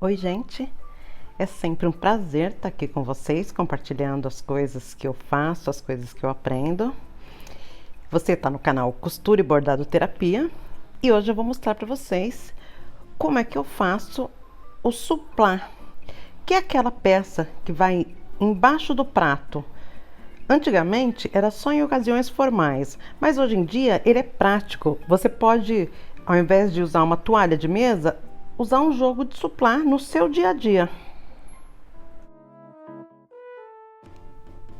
Oi, gente! É sempre um prazer estar aqui com vocês, compartilhando as coisas que eu faço, as coisas que eu aprendo. Você está no canal Costura e Bordado Terapia e hoje eu vou mostrar para vocês como é que eu faço o suplá, que é aquela peça que vai embaixo do prato. Antigamente era só em ocasiões formais, mas hoje em dia ele é prático. Você pode, ao invés de usar uma toalha de mesa, usar um jogo de suplá no seu dia a dia.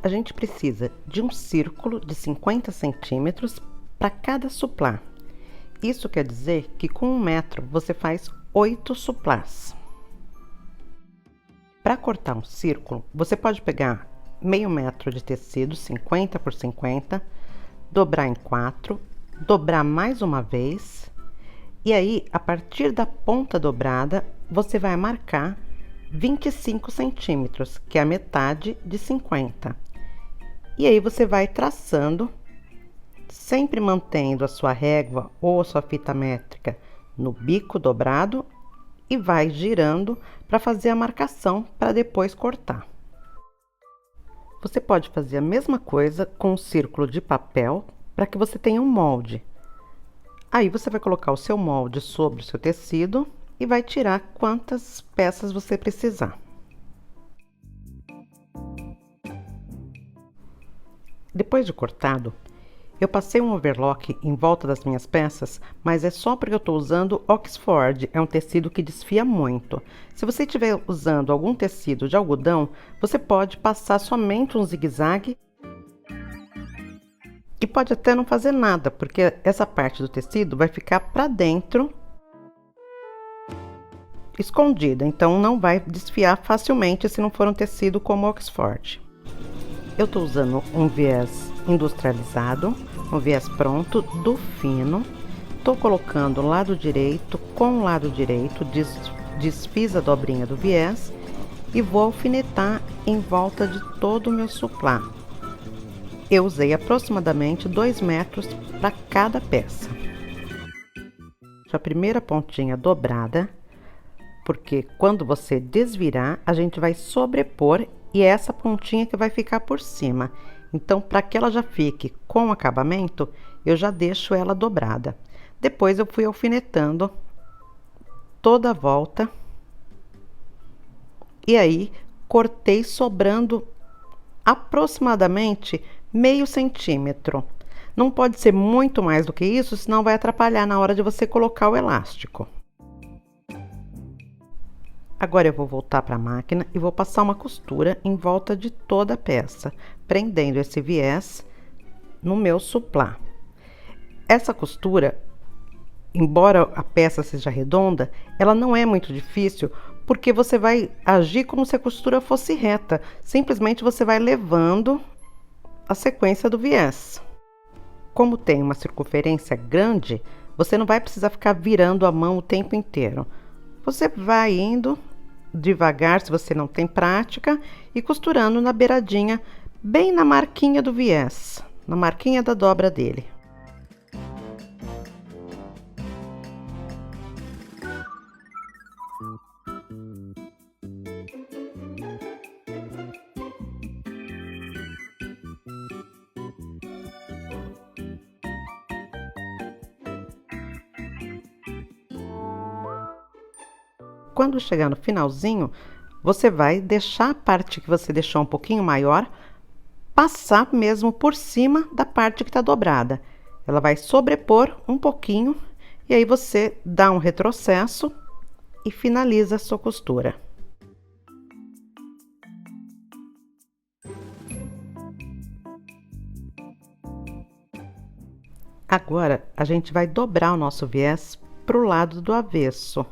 A gente precisa de um círculo de 50 centímetros para cada suplá. Isso quer dizer que com 1 metro você faz 8 suplás. Para cortar um círculo, você pode pegar meio metro de tecido, 50 por 50, dobrar em 4, dobrar mais uma vez, e aí, a partir da ponta dobrada, você vai marcar 25 centímetros, que é a metade de 50. E aí você vai traçando, sempre mantendo a sua régua ou a sua fita métrica no bico dobrado e vai girando para fazer a marcação para depois cortar. Você pode fazer a mesma coisa com um círculo de papel para que você tenha um molde. Aí você vai colocar o seu molde sobre o seu tecido e vai tirar quantas peças você precisar. Depois de cortado, eu passei um overlock em volta das minhas peças, mas é só porque eu estou usando Oxford, é um tecido que desfia muito. Se você estiver usando algum tecido de algodão, você pode passar somente um zigue-zague e pode até não fazer nada, porque essa parte do tecido vai ficar para dentro, escondida, então não vai desfiar facilmente se não for um tecido como Oxford. Eu estou usando um viés industrializado, um viés pronto do fino. Estou colocando o lado direito com o lado direito, desfiz a dobrinha do viés e vou alfinetar em volta de todo o meu suplá. Eu usei aproximadamente 2 metros para cada peça. A primeira pontinha dobrada, porque quando você desvirar, a gente vai sobrepor e é essa pontinha que vai ficar por cima. Então, para que ela já fique com acabamento, eu já deixo ela dobrada. Depois eu fui alfinetando toda a volta. E aí, cortei sobrando aproximadamente meio centímetro. Não pode ser muito mais do que isso, senão vai atrapalhar na hora de você colocar o elástico. Agora eu vou voltar para a máquina e vou passar uma costura em volta de toda a peça, prendendo esse viés no meu suplá. Essa costura, embora a peça seja redonda, ela não é muito difícil, porque você vai agir como se a costura fosse reta. Simplesmente você vai levando a sequência do viés. Como tem uma circunferência grande, você não vai precisar ficar virando a mão o tempo inteiro. Você vai indo devagar, se você não tem prática, e costurando na beiradinha, bem na marquinha do viés, na marquinha da dobra dele. Quando chegar no finalzinho, você vai deixar a parte que você deixou um pouquinho maior, passar mesmo por cima da parte que está dobrada. Ela vai sobrepor um pouquinho, e aí você dá um retrocesso e finaliza a sua costura. Agora, a gente vai dobrar o nosso viés para o lado do avesso.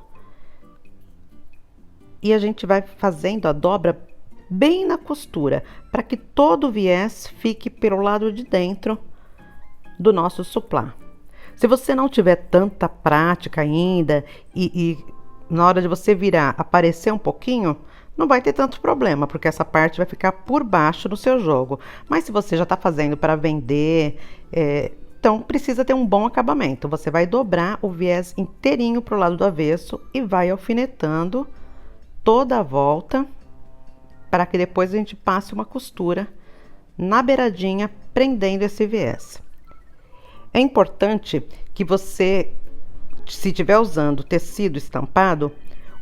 E a gente vai fazendo a dobra bem na costura, para que todo o viés fique pelo lado de dentro do nosso suplá. Se você não tiver tanta prática ainda e na hora de você virar aparecer um pouquinho, não vai ter tanto problema, porque essa parte vai ficar por baixo no seu jogo. Mas se você já está fazendo para vender, então precisa ter um bom acabamento. Você vai dobrar o viés inteirinho para o lado do avesso e vai alfinetando toda a volta, para que depois a gente passe uma costura na beiradinha, prendendo esse viés. É importante que você, se estiver usando tecido estampado,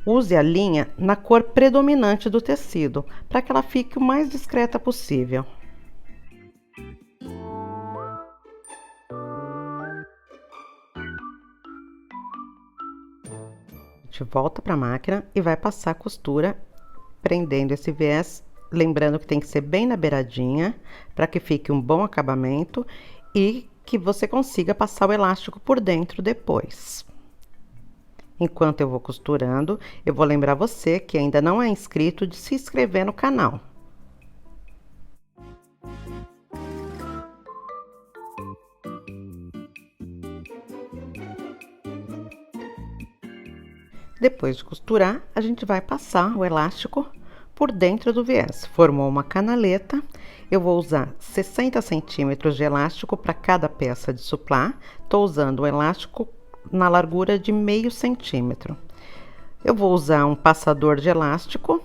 use a linha na cor predominante do tecido, para que ela fique o mais discreta possível. A gente volta para a máquina e vai passar a costura, prendendo esse viés, lembrando que tem que ser bem na beiradinha, para que fique um bom acabamento e que você consiga passar o elástico por dentro depois. Enquanto eu vou costurando, eu vou lembrar você que ainda não é inscrito de se inscrever no canal. Depois de costurar, a gente vai passar o elástico por dentro do viés. Formou uma canaleta, eu vou usar 60 centímetros de elástico para cada peça de suplá. Estou usando o elástico na largura de meio centímetro. Eu vou usar um passador de elástico,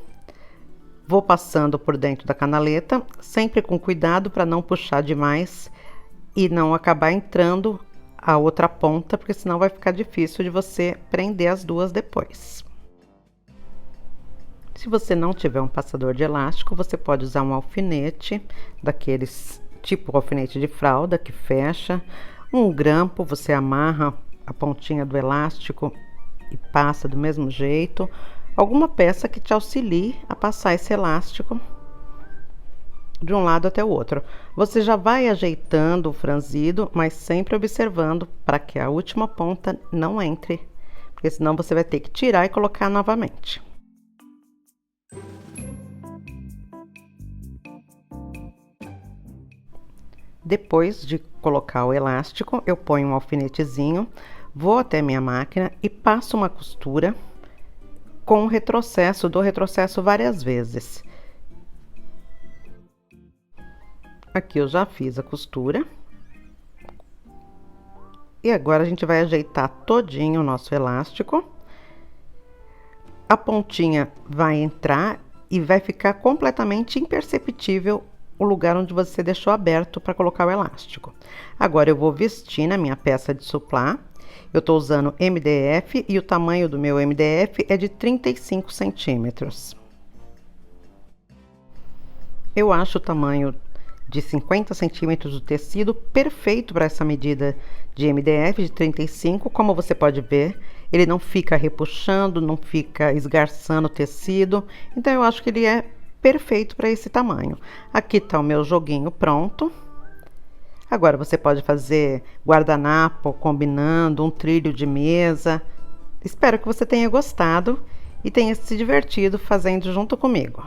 vou passando por dentro da canaleta, sempre com cuidado para não puxar demais e não acabar entrando a outra ponta, porque senão vai ficar difícil de você prender as duas depois. Se você não tiver um passador de elástico, você pode usar um alfinete, daqueles tipo alfinete de fralda que fecha, um grampo, você amarra a pontinha do elástico e passa do mesmo jeito, alguma peça que te auxilie a passar esse elástico de um lado até o outro. Você já vai ajeitando o franzido, mas sempre observando para que a última ponta não entre, porque senão você vai ter que tirar e colocar novamente. Depois de colocar o elástico, eu ponho um alfinetezinho, vou até minha máquina e passo uma costura com o retrocesso, dou retrocesso várias vezes. Aqui eu já fiz a costura. E agora a gente vai ajeitar todinho o nosso elástico. A pontinha vai entrar e vai ficar completamente imperceptível o lugar onde você deixou aberto para colocar o elástico. Agora eu vou vestir na minha peça de suplá. Eu tô usando MDF e o tamanho do meu MDF é de 35 centímetros. Eu acho o tamanho de 50 centímetros do tecido perfeito para essa medida de MDF de 35. Como você pode ver, ele não fica repuxando, não fica esgarçando o tecido, então eu acho que ele é perfeito para esse tamanho. Aqui tá o meu joguinho pronto. Agora você pode fazer guardanapo combinando, um trilho de mesa. Espero que você tenha gostado e tenha se divertido fazendo junto comigo.